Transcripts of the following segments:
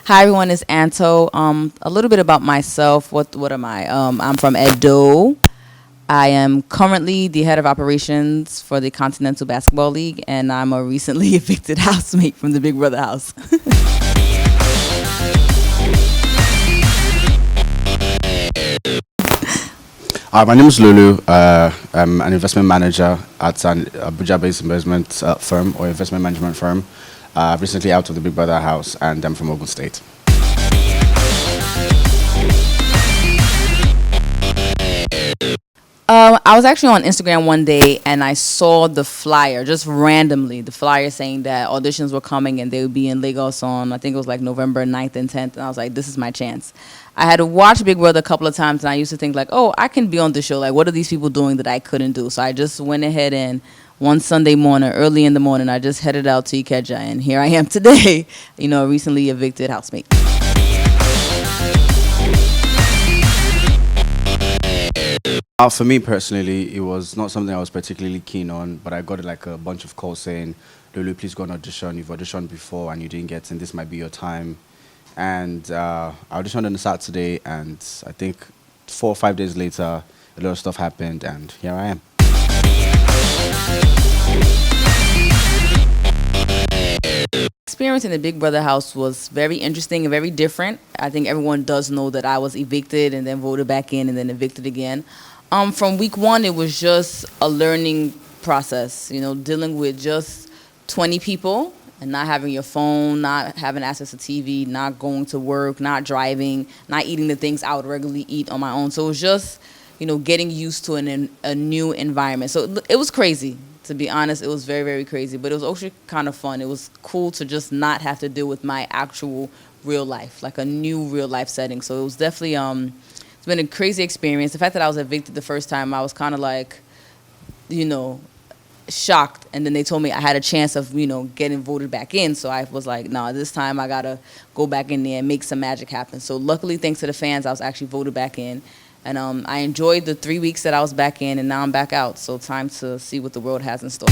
Hi everyone, it's Anto. A little bit about myself. What am I? I'm from Edo. I am currently the head of operations for the Continental Basketball League, and I'm a recently evicted housemate from the Big Brother house. My name is Lolu. I'm an investment manager at an Abuja-based investment firm or investment management firm. Recently out of the Big Brother house, and I'm from Ogun State. I was actually on Instagram one day and I saw the flyer, just randomly, the flyer saying that auditions were coming and they would be in Lagos on, I think it was like November 9th and 10th. And I was like, this is my chance. I had watched Big Brother a couple of times and I used to think like, oh, I can be on the show. Like, what are these people doing that I couldn't do? So I just went ahead and one Sunday morning, early in the morning, I just headed out to Ikeja and here I am today, recently evicted housemate. For me personally, it was not something I was particularly keen on, but I got like a bunch of calls saying, Lulu, please go on audition. You've auditioned before and you didn't get in. This might be your time. And I auditioned on a Saturday, and I think 4 or 5 days later, a lot of stuff happened, and here I am. Experience in the Big Brother house was very interesting and very different. I think everyone does know that I was evicted and then voted back in and then evicted again. From week one, it was just a learning process, dealing with just 20 people and not having your phone, not having access to TV, not going to work, not driving, not eating the things I would regularly eat on my own. So it was just, getting used to a new environment. So it was crazy. To be honest, it was very, very crazy, but it was actually kind of fun. It was cool to just not have to deal with my actual real life, like a new real life setting. So it was definitely, it's been a crazy experience. The fact that I was evicted the first time, I was kind of like, shocked. And then they told me I had a chance of, getting voted back in. So I was like, no, this time I got to go back in there and make some magic happen. So luckily, thanks to the fans, I was actually voted back in. And I enjoyed the 3 weeks that I was back in, and now I'm back out. So time to see what the world has in store.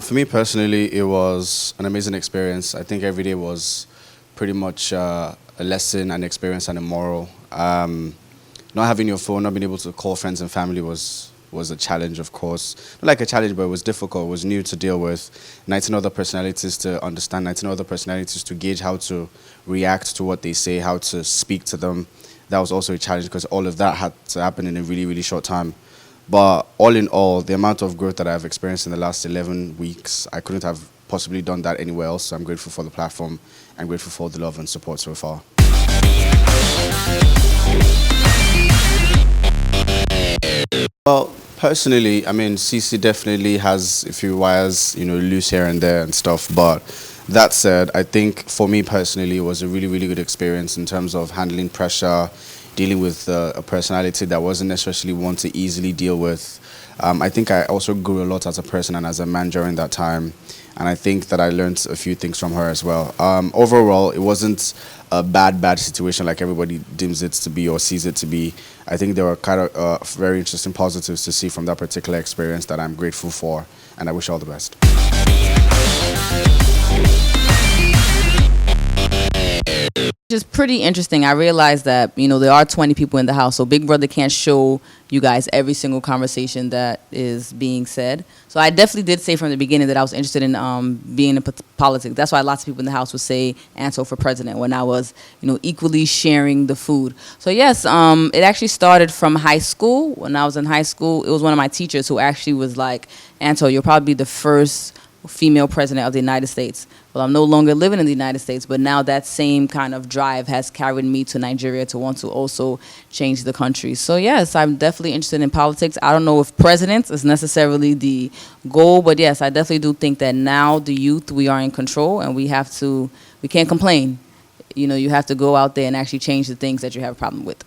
For me personally, it was an amazing experience. I think every day was pretty much a lesson, an experience, and a moral. Not having your phone, not being able to call friends and family was a challenge, of course. Not like a challenge, but it was difficult. It was new to deal with. 19 other personalities to understand, 19 other personalities to gauge how to react to what they say, how to speak to them. That was also a challenge because all of that had to happen in a really, really short time. But all in all, the amount of growth that I've experienced in the last 11 weeks, I couldn't have possibly done that anywhere else. So I'm grateful for the platform. I'm grateful for the love and support so far. Well, personally, I mean, CEE-C definitely has a few wires, loose here and there and stuff. But that said, I think for me personally, it was a really, really good experience in terms of handling pressure, dealing with a personality that wasn't necessarily one to easily deal with. I think I also grew a lot as a person and as a man during that time. And I think that I learned a few things from her as well. Overall, it wasn't a bad situation like everybody deems it to be or sees it to be. I think there were kind of very interesting positives to see from that particular experience that I'm grateful for, and I wish all the best. Which is pretty interesting. I realized that, there are 20 people in the house, so Big Brother can't show you guys every single conversation that is being said. So I definitely did say from the beginning that I was interested in being in politics. That's why lots of people in the house would say Anto for president when I was, equally sharing the food. So yes, it actually started from high school. When I was in high school, it was one of my teachers who actually was like, Anto, you'll probably be the first female president of the United States. Well, I'm no longer living in the United States, but now that same kind of drive has carried me to Nigeria to want to also change the country. So yes, I'm definitely interested in politics. I don't know if president is necessarily the goal, but yes, I definitely do think that now the youth, we are in control and we can't complain. You have to go out there and actually change the things that you have a problem with.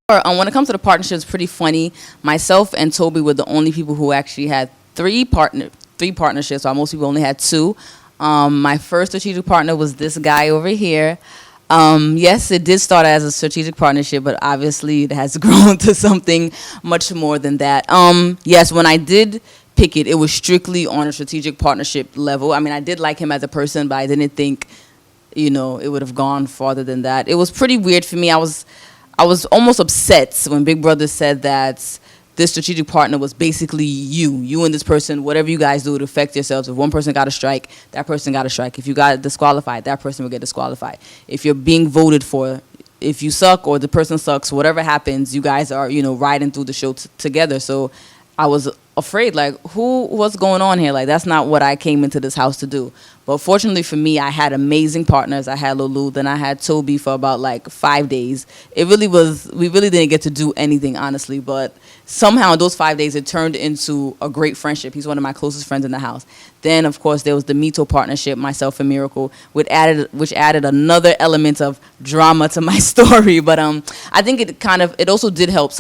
When it comes to the partnerships, it's pretty funny. Myself and Toby were the only people who actually had three partnerships, while most people only had two. My first strategic partner was this guy over here. Yes, it did start as a strategic partnership, but obviously it has grown to something much more than that. Yes, when I did pick it, it was strictly on a strategic partnership level. I mean, I did like him as a person, but I didn't think, it would have gone farther than that. It was pretty weird for me. I was almost upset when Big Brother said that this strategic partner was basically you and this person. Whatever you guys do to affect yourselves. If one person got a strike, that person got a strike. If you got disqualified, that person will get disqualified. If you're being voted for, if you suck or the person sucks, whatever happens, you guys are riding through the show together. So I was afraid, like, what's going on here? Like, that's not what I came into this house to do. But fortunately for me, I had amazing partners. I had Lolu, then I had Toby for about like 5 days. We really didn't get to do anything, honestly, but somehow in those 5 days, it turned into a great friendship. He's one of my closest friends in the house. Then, of course, there was the Mito partnership, myself and Miracle, which added another element of drama to my story. But I think it also did help.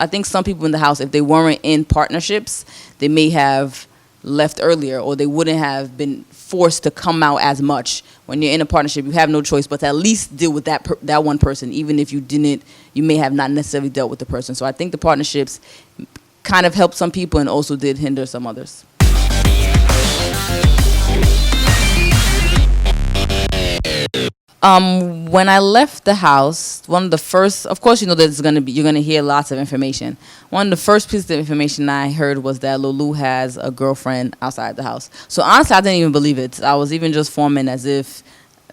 I think some people in the house, if they weren't in partnerships, they may have left earlier, or they wouldn't have been forced to come out as much. When you're in a partnership, you have no choice but to at least deal with that one person, even if you may have not necessarily dealt with the person. So I think the partnerships kind of helped some people and also did hinder some others. When I left the house, one of the first, of course, you're gonna hear lots of information. One of the first pieces of information I heard was that Lolu has a girlfriend outside the house. So honestly, I didn't even believe it. I was even just forming as if,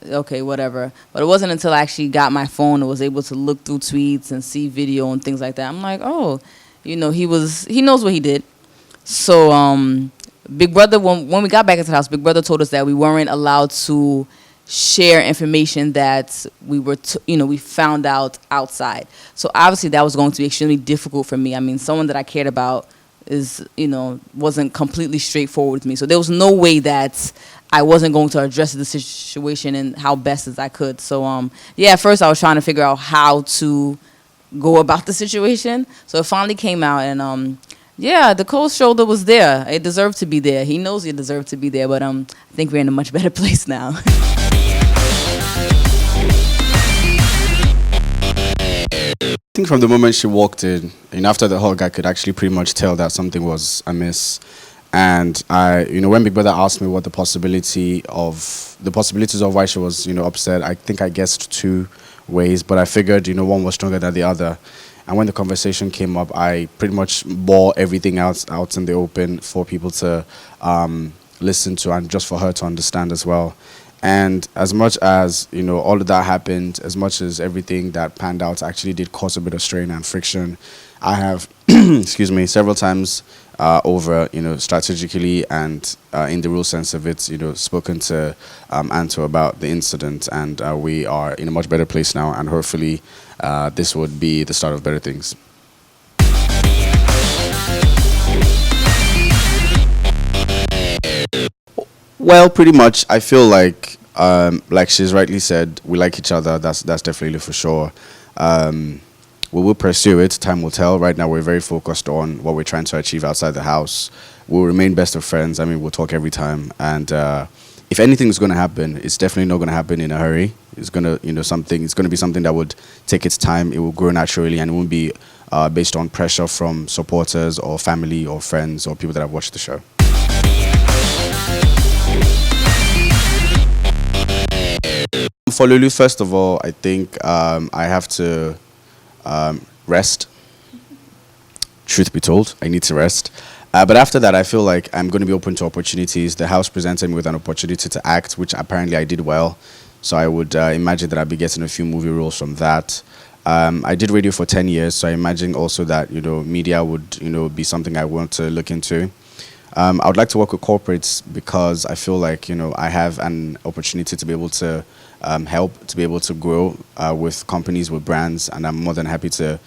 okay, whatever. But it wasn't until I actually got my phone and was able to look through tweets and see video and things like that. I'm like, oh, he knows what he did. So Big Brother, when we got back into the house, Big Brother told us that we weren't allowed to share information that we found out outside. So obviously that was going to be extremely difficult for me. I mean, someone that I cared about wasn't completely straightforward with me. So there was no way that I wasn't going to address the situation and how best as I could. So at first I was trying to figure out how to go about the situation. So it finally came out, and the cold shoulder was there. It deserved to be there. He knows it deserved to be there, but I think we're in a much better place now. I think from the moment she walked in, after the hug, I could actually pretty much tell that something was amiss. And when Big Brother asked me what the possibilities of why she was, upset, I think I guessed two ways, but I figured, one was stronger than the other. And when the conversation came up, I pretty much bore everything out in the open for people to listen to and just for her to understand as well. And as much as, all of that happened, as much as everything that panned out actually did cause a bit of strain and friction, I have, several times over, strategically and in the real sense of it, spoken to Anto about the incident, and we are in a much better place now, and hopefully this would be the start of better things. Well, pretty much, I feel like she's rightly said, we like each other. That's definitely for sure. We will pursue it. Time will tell. Right now, we're very focused on what we're trying to achieve outside the house. We'll remain best of friends. I mean, we'll talk every time. And if anything is going to happen, it's definitely not going to happen in a hurry. It's going to, it's going to be something that would take its time. It will grow naturally, and it won't be based on pressure from supporters or family or friends or people that have watched the show. For Lolu, first of all, I think I have to rest. Truth be told, I need to rest. But after that, I feel like I'm going to be open to opportunities. The house presented me with an opportunity to act, which apparently I did well. So I would imagine that I'd be getting a few movie roles from that. I did radio for 10 years, so I imagine also that, media would, be something I want to look into. I would like to work with corporates because I feel like, I have an opportunity to be able to help, to be able to grow with companies, with brands, and I'm more than happy to,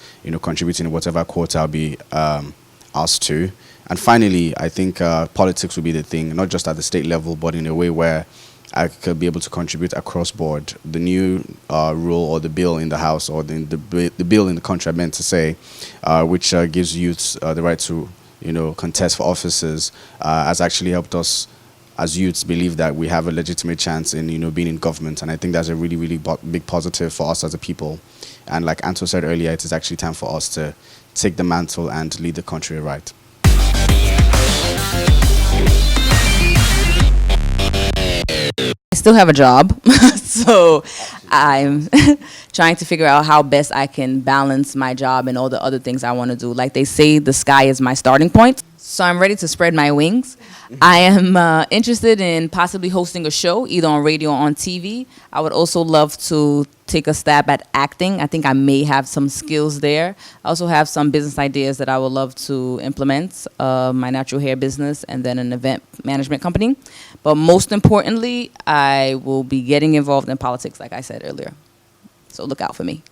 contribute in whatever quota I'll be asked to. And finally, I think politics would be the thing, not just at the state level, but in a way where I could be able to contribute across board. The new rule or the bill in the House, or the bill in the country, I meant to say, which gives youths the right to, contest for offices, has actually helped us as youths believe that we have a legitimate chance in being in government, and I think that's a really really big positive for us as a people. And like Anto said earlier, it is actually time for us to take the mantle and lead the country right. I still have a job, so I'm trying to figure out how best I can balance my job and all the other things I want to do. Like they say, the sky is my starting point, so I'm ready to spread my wings. I am interested in possibly hosting a show, either on radio or on TV. I would also love to take a stab at acting. I think I may have some skills there. I also have some business ideas that I would love to implement, my natural hair business and then an event management company. But most importantly, I will be getting involved in politics, like I said earlier. So look out for me.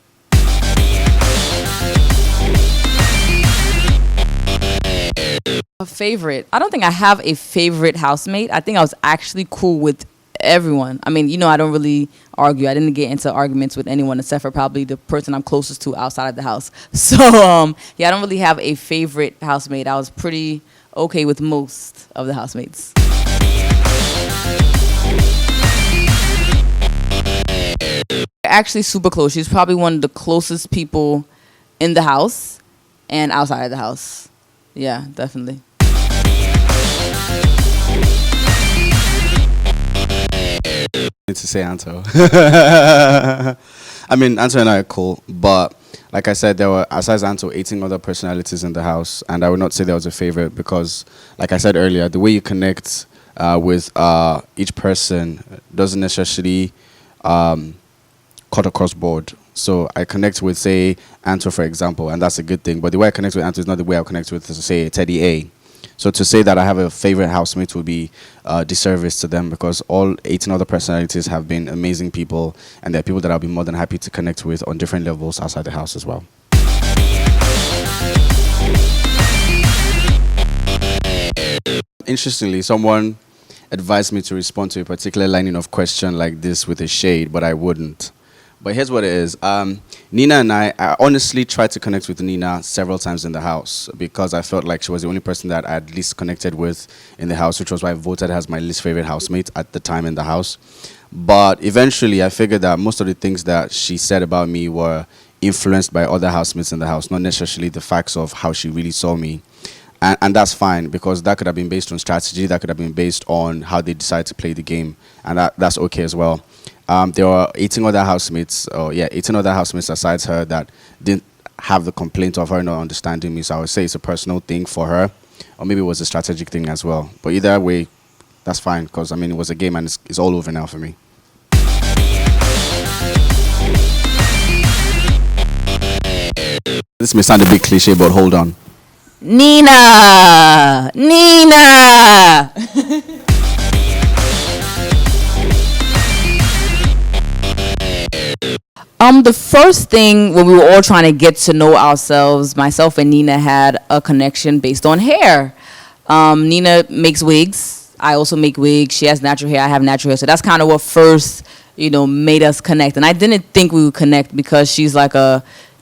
A favorite? I don't think I have a favorite housemate. I think I was actually cool with everyone. I mean, I don't really argue. I didn't get into arguments with anyone except for probably the person I'm closest to outside of the house. So, yeah, I don't really have a favorite housemate. I was pretty okay with most of the housemates. Actually super close. She's probably one of the closest people in the house and outside of the house. Yeah, definitely. To say Anto. I mean, Anto and I are cool, but like I said, there were, besides Anto, 18 other personalities in the house, and I would not say there was a favorite because, like I said earlier, the way you connect with each person doesn't necessarily cut across board. So I connect with, say, Anto, for example, and that's a good thing. But the way I connect with Anto is not the way I connect with, say, Teddy A. So to say that I have a favorite housemate would be disservice to them because all 18 other personalities have been amazing people, and they're people that I'll be more than happy to connect with on different levels outside the house as well. Interestingly, someone advised me to respond to a particular lining of question like this with a shade, but I wouldn't. But here's what it is. Nina and I honestly tried to connect with Nina several times in the house because I felt like she was the only person that I had least connected with in the house, which was why I voted her as my least favorite housemate at the time in the house. But eventually I figured that most of the things that she said about me were influenced by other housemates in the house, not necessarily the facts of how she really saw me. And that's fine because that could have been based on strategy, that could have been based on how they decide to play the game, and that's okay as well. There were 18 other housemates, 18 other housemates besides her that didn't have the complaint of her not understanding me. So I would say it's a personal thing for her, or maybe it was a strategic thing as well. But either way, that's fine because, I mean, it was a game and it's all over now for me. This may sound a bit cliche, but hold on. Nina! The first thing when we were all trying to get to know ourselves, myself and Nina had a connection based on hair. Nina makes wigs. I also make wigs. She has natural hair. I have natural hair. So that's kind of what first, made us connect. And I didn't think we would connect because she's like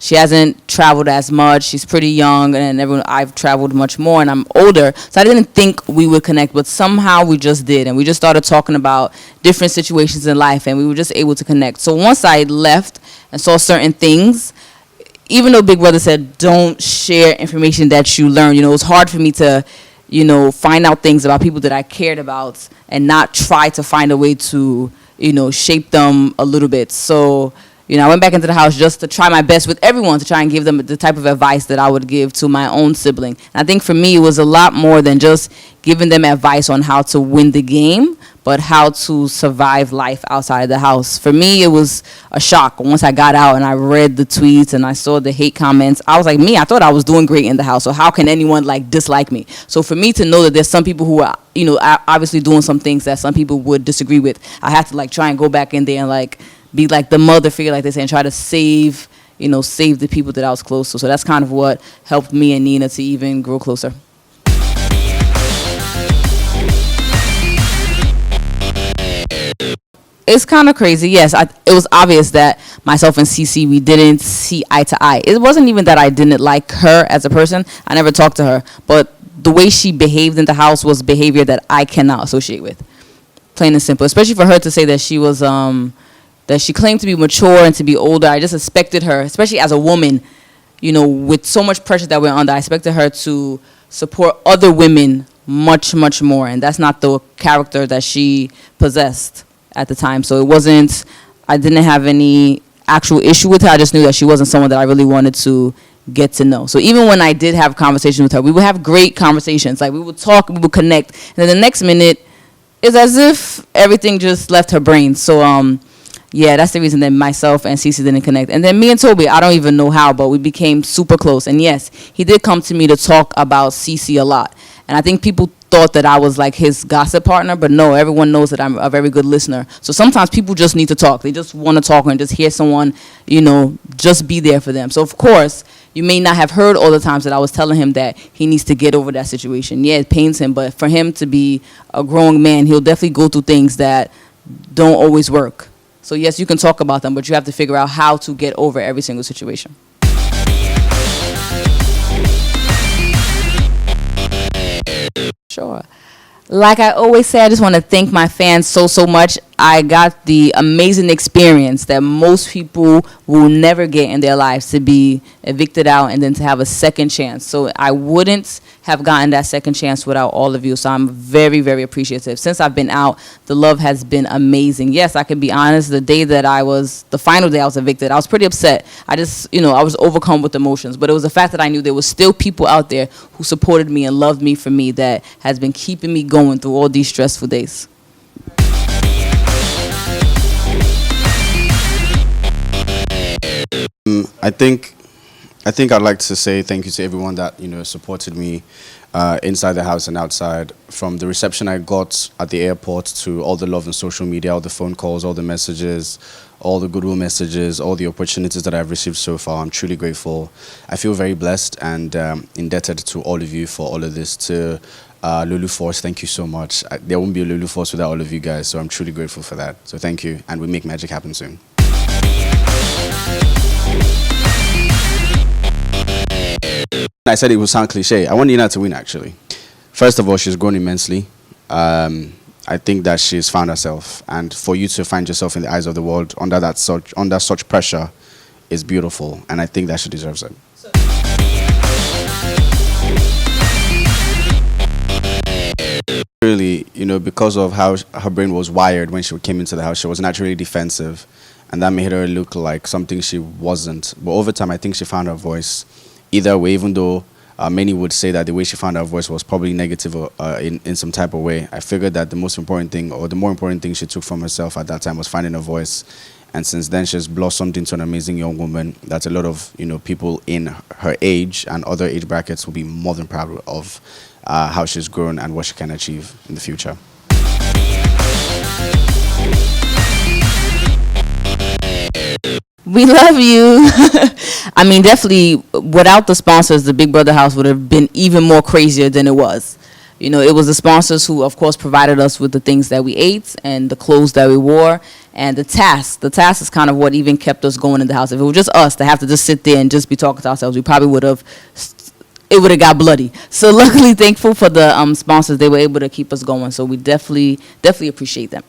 she hasn't traveled as much. She's pretty young, and I've traveled much more, and I'm older. So I didn't think we would connect, but somehow we just did, and we just started talking about different situations in life, and we were just able to connect. So once I left and saw certain things, even though Big Brother said don't share information that you learn, it was hard for me to, find out things about people that I cared about and not try to find a way to, shape them a little bit. So I went back into the house just to try my best with everyone to try and give them the type of advice that I would give to my own sibling. And I think for me, it was a lot more than just giving them advice on how to win the game, but how to survive life outside of the house. For me, it was a shock. Once I got out and I read the tweets and I saw the hate comments, I was like, I thought I was doing great in the house. So how can anyone dislike me? So for me to know that there's some people who are, obviously doing some things that some people would disagree with, I had to try and go back in there and be the mother figure, like they say, and try to save the people that I was close to. So that's kind of what helped me and Nina to even grow closer. It's kind of crazy. Yes, it was obvious that myself and CeE-C, we didn't see eye to eye. It wasn't even that I didn't like her as a person. I never talked to her. But the way she behaved in the house was behavior that I cannot associate with. plain and simple. Especially for her to say that she was that she claimed to be mature and to be older. I just expected her, especially as a woman, you know, with so much pressure that we're under, I expected her to support other women much, much more. And that's not the character that she possessed at the time. So it wasn't, I didn't have any actual issue with her. I just knew that she wasn't someone that I really wanted to get to know. So even when I did have conversations with her, we would have great conversations. Like, we would talk, we would connect. And then the next minute, it's as if everything just left her brain. So, yeah, that's the reason that myself and CeE-C didn't connect. And then me and Toby, I don't even know how, but we became super close. And yes, he did come to me to talk about CeE-C a lot. And I think people thought that I was like his gossip partner, but no, everyone knows that I'm a very good listener. So sometimes people just need to talk. They just want to talk and just hear someone, you know, just be there for them. So of course, you may not have heard all the times that I was telling him that he needs to get over that situation. Yeah, it pains him, but for him to be a growing man, he'll definitely go through things that don't always work. So yes, you can talk about them, but you have to figure out how to get over every single situation. Sure. Like I always say, I just want to thank my fans so much. I got the amazing experience that most people will never get in their lives, to be evicted out and then to have a second chance. So I wouldn't have gotten that second chance without all of you. So I'm very, very appreciative. Since I've been out, the love has been amazing. Yes, I can be honest. The final day I was evicted, I was pretty upset. I was overcome with emotions. But it was the fact that I knew there was still people out there who supported me and loved me for me that has been keeping me going through all these stressful days. I think I'd like to say thank you to everyone that, you know, supported me inside the house and outside. From the reception I got at the airport to all the love on social media, all the phone calls, all the messages, all the goodwill messages, all the opportunities that I've received so far. I'm truly grateful. I feel very blessed and indebted to all of you for all of this. To Lolu Force, thank you so much. There won't be a Lolu Force without all of you guys, so I'm truly grateful for that. So thank you, and we make magic happen soon. I said it would sound cliche. I want Nina to win, actually. First of all, she's grown immensely. I think that she's found herself, and for you to find yourself in the eyes of the world under such pressure is beautiful, and I think that she deserves it. Really, you know, because of how her brain was wired when she came into the house, she was naturally defensive, and that made her look like something she wasn't. But over time, I think she found her voice. Either way, even though many would say that the way she found her voice was probably negative in some type of way, I figured that the most important thing, or the more important thing she took from herself at that time, was finding her voice. And since then, she's blossomed into an amazing young woman that a lot of, you know, people in her age and other age brackets will be more than proud of how she's grown and what she can achieve in the future. We love you. I mean, definitely, without the sponsors, the Big Brother house would have been even more crazier than it was. You know, it was the sponsors who, of course, provided us with the things that we ate and the clothes that we wore. And the task is kind of what even kept us going in the house. If it was just us to have to just sit there and just be talking to ourselves, we probably would have got bloody. So luckily, thankful for the sponsors. They were able to keep us going. So we definitely appreciate them.